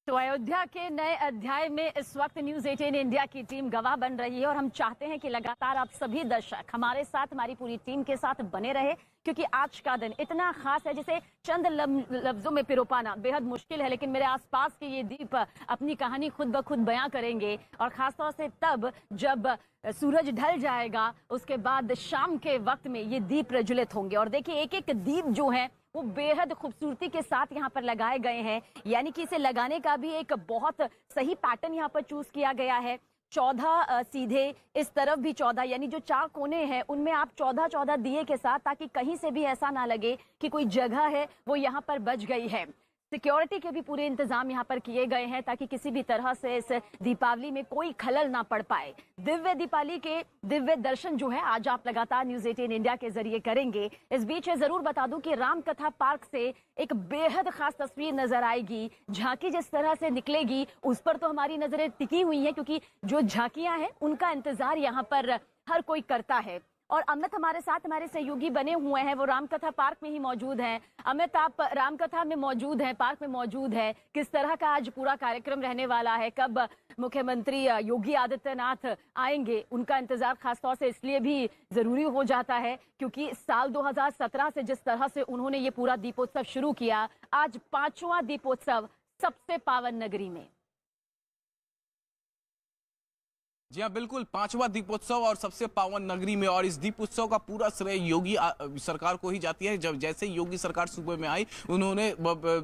तो अयोध्या के नए अध्याय में इस वक्त न्यूज 18 इंडिया की टीम गवाह बन रही है और हम चाहते हैं कि लगातार आप सभी दर्शक हमारे साथ, हमारी पूरी टीम के साथ बने रहे, क्योंकि आज का दिन इतना खास है जिसे चंद लफ्जों में पिरो पाना बेहद मुश्किल है। लेकिन मेरे आसपास के ये दीप अपनी कहानी खुद ब खुद बयां करेंगे, और खासतौर से तब जब सूरज ढल जाएगा, उसके बाद शाम के वक्त में ये दीप प्रज्वलित होंगे। और देखिए, एक एक दीप जो है वो बेहद खूबसूरती के साथ यहाँ पर लगाए गए हैं, यानी कि इसे लगाने का भी एक बहुत सही पैटर्न यहाँ पर चूज किया गया है। 14 सीधे, इस तरफ भी 14, यानी जो 4 कोने हैं उनमें आप 14-14 दिए के साथ, ताकि कहीं से भी ऐसा ना लगे कि कोई जगह है वो यहाँ पर बच गई है। सिक्योरिटी के भी पूरे इंतजाम यहाँ पर किए गए हैं ताकि किसी भी तरह से इस दीपावली में कोई खलल ना पड़ पाए। दिव्य दीपावली के दिव्य दर्शन जो है आज आप लगातार न्यूज 18 इंडिया के जरिए करेंगे। इस बीच जरूर बता दूं कि रामकथा पार्क से एक बेहद खास तस्वीर नजर आएगी। झांकी जिस तरह से निकलेगी उस पर तो हमारी नजरें टिकी हुई हैं, क्योंकि जो झांकियां हैं उनका इंतजार यहाँ पर हर कोई करता है। और अमित हमारे साथ, हमारे सहयोगी बने हुए हैं, वो रामकथा पार्क में ही मौजूद हैं। अमित, आप रामकथा में मौजूद हैं, पार्क में मौजूद है, किस तरह का आज पूरा कार्यक्रम रहने वाला है? कब मुख्यमंत्री योगी आदित्यनाथ आएंगे? उनका इंतजार खासतौर से इसलिए भी जरूरी हो जाता है क्योंकि साल 2017 से जिस तरह से उन्होंने ये पूरा दीपोत्सव शुरू किया, आज 5वां दीपोत्सव सबसे पावन नगरी में। जी हाँ, बिल्कुल, 5वां दीपोत्सव और सबसे पावन नगरी में। और इस दीपोत्सव का पूरा श्रेय योगी सरकार को ही जाती है। जब जैसे योगी सरकार सूबे में आई, उन्होंने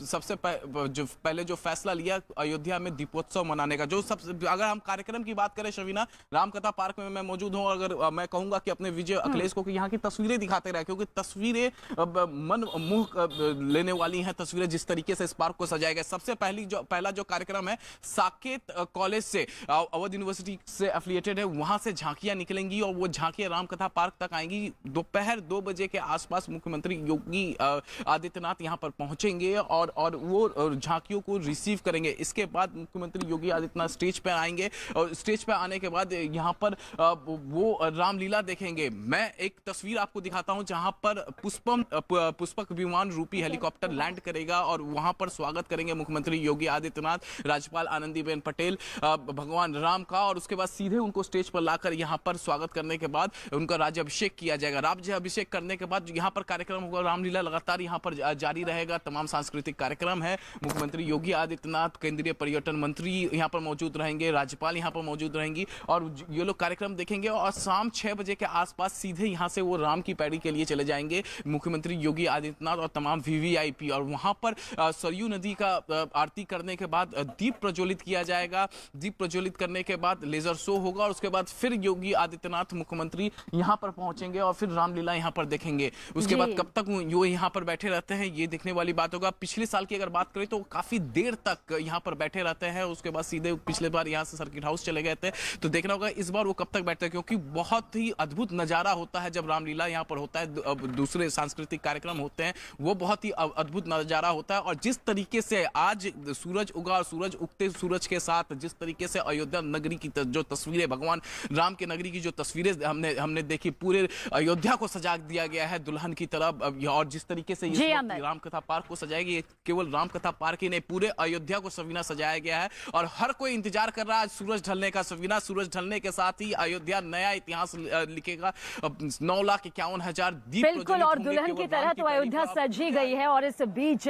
सबसे पहले जो फैसला लिया अयोध्या में दीपोत्सव मनाने का, जो सबसे, अगर हम कार्यक्रम की बात करें शवीना, रामकथा पार्क में मैं मौजूद हूँ। अगर मैं कहूंगा कि अपने विजय अखिलेश को कि यहाँ की तस्वीरें दिखाते रहे, क्योंकि तस्वीरें मन मोह लेने वाली हैं। तस्वीरें जिस तरीके से इस पार्क को सजाया गया, सबसे पहला जो कार्यक्रम है साकेत कॉलेज से, अवध यूनिवर्सिटी से एफिलिएटेड है, वहां से झांकियां निकलेंगी और वो झांकियां रामकथा पार्क तक आएंगी। दोपहर 2 बजे के आसपास मुख्यमंत्री योगी आदित्यनाथ यहां पर पहुंचेंगे और वो झांकियों को रिसीव करेंगे। इसके बाद मुख्यमंत्री योगी आदित्यनाथ स्टेज पर आएंगे और स्टेज पर आने के बाद यहां पर वो रामलीला देखेंगे। मैं एक तस्वीर आपको दिखाता हूं जहां पर पुष्पक विमान रूपी हेलीकॉप्टर लैंड करेगा और वहां पर स्वागत करेंगे मुख्यमंत्री योगी आदित्यनाथ, राज्यपाल आनंदीबेन पटेल, भगवान राम का। और उसके बाद सीधे उनको स्टेज पर लाकर यहां पर स्वागत करने के बाद उनका राज्याभिषेक किया जाएगा। राज्याभिषेक करने के बाद यहां पर कार्यक्रम होगा, रामलीला लगातार यहां पर जारी रहेगा। तमाम सांस्कृतिक कार्यक्रम है। मुख्यमंत्री योगी आदित्यनाथ, केंद्रीय पर्यटन मंत्री यहां पर मौजूद रहेंगे, राज्यपाल यहां पर मौजूद रहेंगी और ये लोग कार्यक्रम देखेंगे। और शाम 6 बजे के आसपास सीधे यहां से वो राम की पैड़ी के लिए चले जाएंगे मुख्यमंत्री योगी आदित्यनाथ और तमाम वीवीआईपी। और वहां पर सरयू नदी का आरती करने के बाद दीप प्रज्वलित किया जाएगा। दीप प्रज्वलित करने के बाद लेजर शो होगा और उसके बाद फिर योगी आदित्यनाथ मुख्यमंत्री यहां पर पहुंचेंगे और फिर रामलीला यहां पर देखेंगे। उसके बाद कब तक वो यहां पर बैठे रहते हैं ये देखने वाली बात होगा। पिछले साल की अगर बात करें तो काफी देर तक यहां पर बैठे रहते हैं। उसके बाद सीधे पिछले बार यहां से सर्किट हाउस चले गए थे, तो देखना होगा इस बार वो कब तक बैठते हैं, क्योंकि बहुत ही अद्भुत नजारा होता है जब रामलीला यहां पर होता है। दूसरे सांस्कृतिक कार्यक्रम होते हैं, वो बहुत ही अद्भुत नजारा होता है। और जिस तरीके से आज सूरज उगा और सूरज उगते सूरज के साथ जिस तरीके से अयोध्या नगरी की जो तस्वीरें, भगवान राम के नगरी की जो तस्वीरें हमने देखी, पूरे अयोध्या को सजा दिया गया है दुल्हन की तरह। और जिस तरीके से रामकथा पार्क को सजाएगी, केवल रामकथा पार्क ही नहीं, पूरे अयोध्या को सवीना सजाया गया है। और हर कोई इंतजार कर रहा है सूरज ढलने का। सवीना, सूरज ढलने के साथ ही अयोध्या नया इतिहास लिखेगा। 9,51,000 दीप बिल्कुल, और दुल्हन की तरह तो अयोध्या सजी गई है। और इस बीच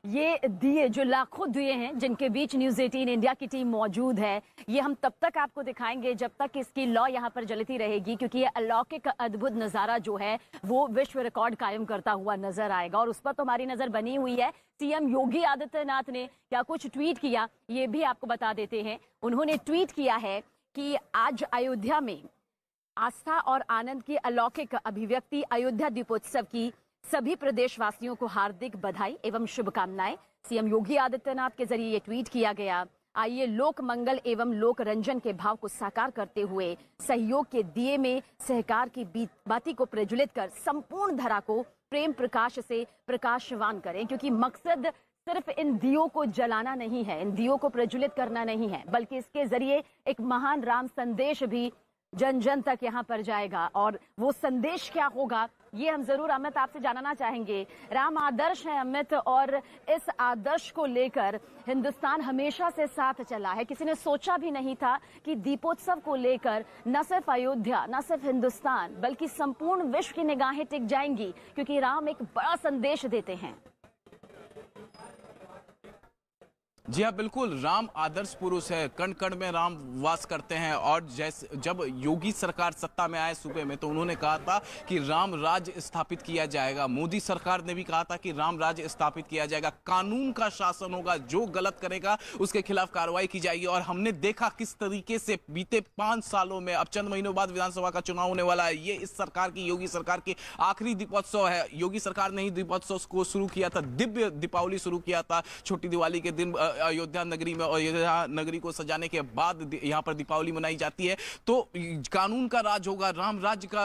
ये दिए, जो लाखों दिए हैं जिनके बीच न्यूज 18 इंडिया की टीम मौजूद है, ये हम तब तक आपको दिखाएंगे जब तक इसकी लौ यहाँ पर जलती रहेगी, क्योंकि ये अलौकिक अद्भुत नजारा जो है वो विश्व रिकॉर्ड कायम करता हुआ नजर आएगा। और उस पर तो हमारी नजर बनी हुई है। सीएम योगी आदित्यनाथ ने क्या कुछ ट्वीट किया ये भी आपको बता देते हैं। उन्होंने ट्वीट किया है कि आज अयोध्या में आस्था और आनंद की अलौकिक अभिव्यक्ति, अयोध्या दीपोत्सव की सभी प्रदेशवासियों को हार्दिक बधाई एवं शुभकामनाएं। सीएम योगी आदित्यनाथ के जरिए ये ट्वीट किया गया। आइए लोक मंगल एवं लोक रंजन के भाव को साकार करते हुए सहयोग के दिए में सहकार की बाती को प्रज्वलित कर संपूर्ण धरा को प्रेम प्रकाश से प्रकाशवान करें। क्योंकि मकसद सिर्फ इन दियों को जलाना नहीं है, इन दियों को प्रज्वलित करना नहीं है, बल्कि इसके जरिए एक महान राम संदेश भी जन जन तक यहाँ पर जाएगा। और वो संदेश क्या होगा ये हम जरूर अमित आपसे जानना चाहेंगे। राम आदर्श है अमित, और इस आदर्श को लेकर हिंदुस्तान हमेशा से साथ चला है। किसी ने सोचा भी नहीं था कि दीपोत्सव को लेकर न सिर्फ अयोध्या, न सिर्फ हिंदुस्तान, बल्कि संपूर्ण विश्व की निगाहें टिक जाएंगी, क्योंकि राम एक बड़ा संदेश देते हैं। जी हाँ, बिल्कुल, राम आदर्श पुरुष है, कण कण में राम वास करते हैं। और जैसे जब योगी सरकार सत्ता में आए सूबे में, तो उन्होंने कहा था कि राम राज्य स्थापित किया जाएगा। मोदी सरकार ने भी कहा था कि राम राज्य स्थापित किया जाएगा, कानून का शासन होगा, जो गलत करेगा उसके खिलाफ कार्रवाई की जाएगी। और हमने देखा किस तरीके से बीते 5 सालों में, अब चंद महीनों बाद विधानसभा का चुनाव होने वाला है, ये इस सरकार की, योगी सरकार की आखिरी दीपोत्सव है। योगी सरकार ने ही दीपोत्सव को शुरू किया था, दिव्य दीपावली शुरू किया था, छोटी दिवाली के दिन अयोध्या नगरी में, और अयोध्या नगरी को सजाने के बाद यहाँ पर दीपावली मनाई जाती है। तो कानून का राज होगा, राम राज्य का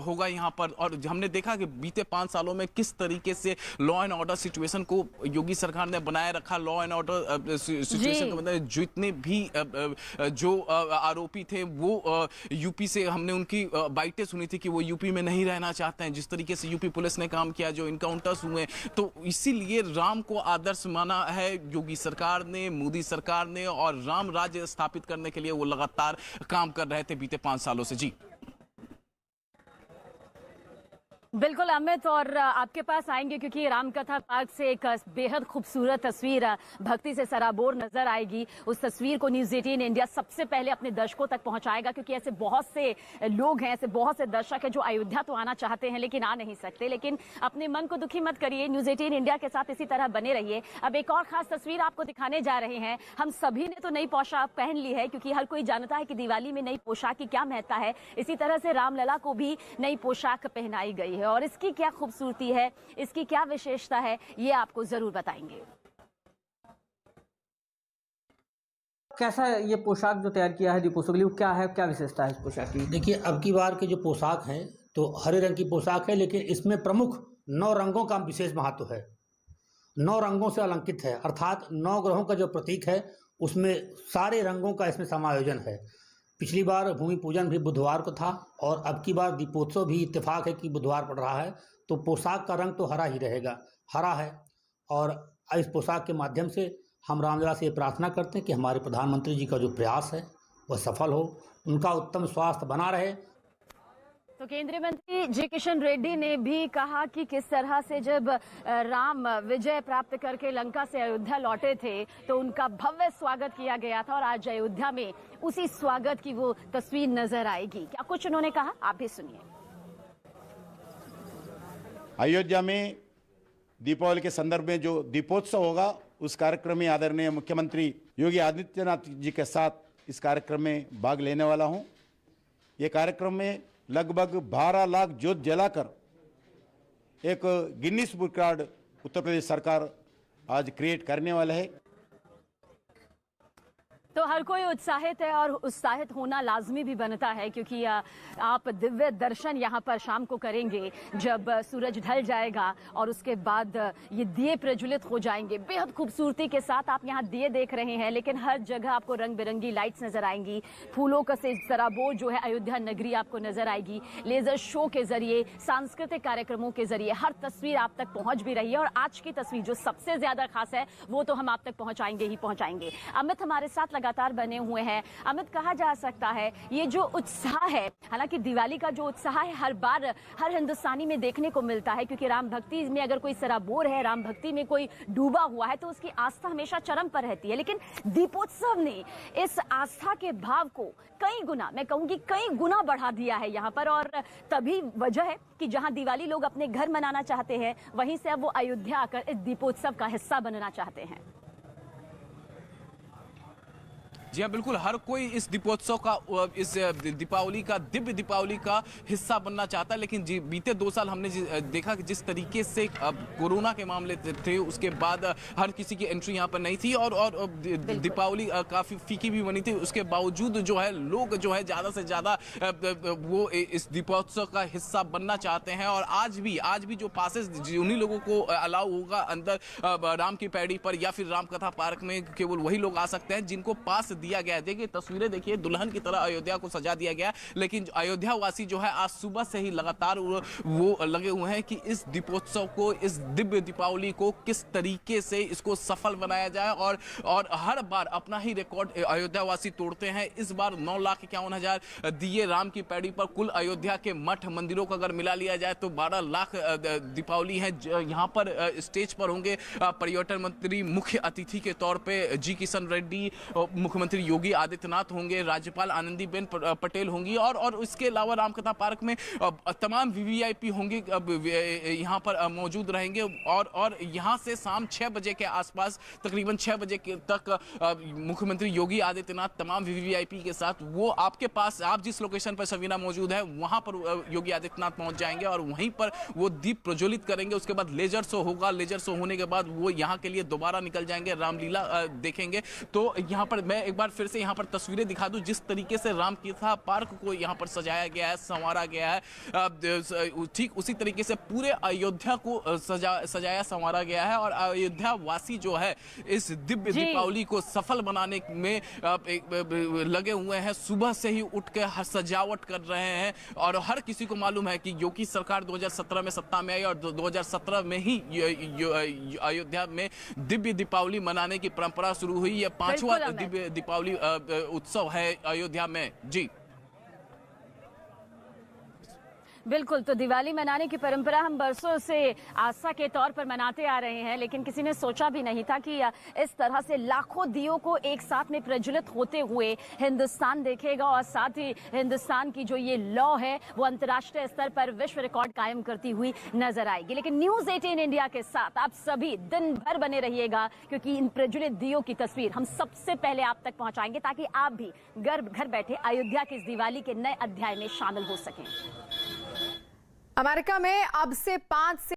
होगा यहाँ पर। और हमने देखा कि बीते 5 सालों में किस तरीके से लॉ एंड ऑर्डर सिचुएशन को योगी सरकार ने बनाए रखा। लॉ एंड ऑर्डर सिचुएशन के मतलब जितने भी जो आरोपी थे वो यूपी से, हमने उनकी बाइटें सुनी थी कि वो यूपी में नहीं रहना चाहते हैं। जिस तरीके से यूपी पुलिस ने काम किया, जो इनकाउंटर्स हुए, तो इसीलिए राम को आदर्श माना है योगी सरकार ने, मोदी सरकार ने, और राम राज्य स्थापित करने के लिए वो लगातार काम कर रहे थे बीते 5 सालों से। जी बिल्कुल अमित, और आपके पास आएंगे क्योंकि रामकथा पार्क से एक बेहद खूबसूरत तस्वीर भक्ति से सराबोर नजर आएगी। उस तस्वीर को न्यूज़ 18 इंडिया सबसे पहले अपने दर्शकों तक पहुंचाएगा, क्योंकि ऐसे बहुत से लोग हैं, ऐसे बहुत से दर्शक हैं जो अयोध्या तो आना चाहते हैं लेकिन आ नहीं सकते। लेकिन अपने मन को दुखी मत करिए, न्यूज़ 18 इंडिया के साथ इसी तरह बने रहिए। अब एक और खास तस्वीर आपको दिखाने जा रहे हैं। हम सभी ने तो नई पोशाक पहन ली है, क्योंकि हर कोई जानता है कि दिवाली में नई पोशाक की क्या महत्ता है। इसी तरह से रामलला को भी नई पोशाक पहनाई गई है, और इसकी क्या खूबसूरती है, इसकी क्या विशेषता है, ये आपको जरूर बताएंगे। कैसा ये पोशाक जो तैयार किया है दीपोत्सव के लिए, क्या है, क्या विशेषता है इस पोशाक की? देखिए, अब की बार के जो पोशाक हैं तो हरे रंग की पोशाक है, लेकिन इसमें प्रमुख 9 रंगों का विशेष महत्व है। 9 रंगों से अलंकृत है, अर्थात 9 ग्रहों का जो प्रतीक है उसमें सारे रंगों का इसमें समायोजन है। पिछली बार भूमि पूजन भी बुधवार को था, और अब की बार दीपोत्सव भी इत्तेफाक है कि बुधवार पड़ रहा है, तो पोशाक का रंग तो हरा ही रहेगा, हरा है। और इस पोशाक के माध्यम से हम रामलला से ये प्रार्थना करते हैं कि हमारे प्रधानमंत्री जी का जो प्रयास है वह सफल हो, उनका उत्तम स्वास्थ्य बना रहे। तो केंद्रीय मंत्री जी किशन रेड्डी ने भी कहा कि किस तरह से जब राम विजय प्राप्त करके लंका से अयोध्या लौटे थे तो उनका भव्य स्वागत किया गया था, और आज अयोध्या में उसी स्वागत की वो तस्वीर नजर आएगी। क्या कुछ उन्होंने कहा, आप भी सुनिए। अयोध्या में दीपावली के संदर्भ में जो दीपोत्सव होगा, उस कार्यक्रम में आदरणीय मुख्यमंत्री योगी आदित्यनाथ जी के साथ इस कार्यक्रम में भाग लेने वाला हूं। ये कार्यक्रम में लगभग 12 लाख ज्योत जलाकर एक Guinness book record Uttar Pradesh सरकार आज क्रिएट करने वाला है। तो हर कोई उत्साहित है, और उत्साहित होना लाजमी भी बनता है, क्योंकि आप दिव्य दर्शन यहाँ पर शाम को करेंगे जब सूरज ढल जाएगा, और उसके बाद ये दिए प्रज्वलित हो जाएंगे बेहद खूबसूरती के साथ। आप यहाँ दिए देख रहे हैं, लेकिन हर जगह आपको रंग बिरंगी लाइट्स नजर आएंगी, फूलों का से सराबोर जो है अयोध्या नगरी आपको नजर आएगी। लेजर शो के जरिए, सांस्कृतिक कार्यक्रमों के जरिए हर तस्वीर आप तक पहुंच भी रही है, और आज की तस्वीर जो सबसे ज्यादा खास है वो तो हम आप तक पहुंचाएंगे ही पहुंचाएंगे। अमित हमारे साथ लगातार बने हुए हैं। अमित, कहा जा सकता है ये जो उत्साह है, हालांकि दिवाली का जो उत्साह है हर बार हर हिंदुस्तानी में देखने को मिलता है, क्योंकि राम भक्ति में अगर कोई सराबोर है, राम भक्ति में कोई डूबा हुआ है, तो उसकी आस्था हमेशा चरम पर रहती है। लेकिन दीपोत्सव ने इस आस्था के भाव को कई गुना, मैं कहूंगी कई गुना बढ़ा दिया है यहाँ पर, और तभी वजह है कि जहां दिवाली लोग अपने घर मनाना चाहते हैं, वहीं से अब वो अयोध्या आकर इस दीपोत्सव का हिस्सा बनना चाहते हैं। जी हाँ, बिल्कुल, हर कोई इस दीपोत्सव का, इस दीपावली का, दिव्य दीपावली का हिस्सा बनना चाहता है। लेकिन बीते 2 साल हमने देखा कि जिस तरीके से कोरोना के मामले थे, उसके बाद हर किसी की एंट्री यहाँ पर नहीं थी, और दीपावली काफ़ी फीकी भी बनी थी। उसके बावजूद जो है लोग जो है ज़्यादा से ज़्यादा वो इस दीपोत्सव का हिस्सा बनना चाहते हैं। और आज भी जो पासेस उन्हीं लोगों को अलाउ होगा अंदर राम की पैड़ी पर या फिर रामकथा पार्क में, केवल वही लोग आ सकते हैं जिनको पास दिया गया है। देखिए तस्वीरें देखिए, दुल्हन की तरह अयोध्या को सजा दिया गया, लेकिन अयोध्या वासी जो है आज सुबह से ही लगातार वो लगे हुए हैं कि इस दीपोत्सव को, इस दिव्य दीपावली को किस तरीके से इसको सफल बनाया जाए और हर बार अपना ही रिकॉर्ड अयोध्या वासी तोड़ते हैं। इस बार 9,51,000 दिए राम की पैड़ी पर, कुल अयोध्या के मठ मंदिरों का अगर मिला लिया जाए तो 12 लाख दीपावली है। यहाँ पर स्टेज पर होंगे पर्यटन मंत्री मुख्य अतिथि के तौर पे जी किशन रेड्डी, मुख्यमंत्री योगी आदित्यनाथ होंगे, राज्यपाल आनंदीबेन पटेल होंगी और इसके अलावा रामकथा पार्क में तमाम वीवीआईपी होंगे यहाँ पर मौजूद रहेंगे और यहाँ से शाम 6 बजे के आसपास, तकरीबन 6 बजे तक मुख्यमंत्री योगी आदित्यनाथ तमाम वीवीआईपी के साथ वो आपके पास, आप जिस लोकेशन पर सवीना मौजूद है वहां पर योगी आदित्यनाथ पहुंच जाएंगे और वहीं पर वो दीप प्रज्वलित करेंगे। उसके बाद लेजर शो होगा, लेजर शो होने के बाद वो यहाँ के लिए दोबारा निकल जाएंगे, रामलीला देखेंगे। तो यहाँ पर मैं एक बार फिर से यहाँ पर तस्वीरें दिखा दूं, जिस तरीके से रामकथा पार्क को यहाँ पर सजाया गया है, संवारा गया है, ठीक उसी तरीके से पूरे अयोध्या को सजाया संवारा गया है और अयोध्या वासी जो है इस दिव्य दीपावली को सफल बनाने में लगे हुए हैं। सुबह से ही उठ के सजावट कर रहे हैं और हर किसी को मालूम है कि योगी सरकार 2017 में सत्ता में आई और 2017 में ही अयोध्या में दिव्य दीपावली मनाने की परंपरा शुरू हुई। यह 5वां दिव्य दीपावली उत्सव है अयोध्या में। जी बिल्कुल, तो दिवाली मनाने की परंपरा हम बरसों से आस्था के तौर पर मनाते आ रहे हैं, लेकिन किसी ने सोचा भी नहीं था कि इस तरह से लाखों दियों को एक साथ में प्रज्वलित होते हुए हिंदुस्तान देखेगा और साथ ही हिंदुस्तान की जो ये लौ है वो अंतर्राष्ट्रीय स्तर पर विश्व रिकॉर्ड कायम करती हुई नजर आएगी। लेकिन न्यूज़ 18 इंडिया के साथ आप सभी दिन भर बने रहिएगा, क्योंकि इन प्रज्वलित दियों की तस्वीर हम सबसे पहले आप तक पहुंचाएंगे ताकि आप भी घर बैठे अयोध्या की इस दिवाली के नए अध्याय में शामिल हो सकें। अमेरिका में अब से 5 से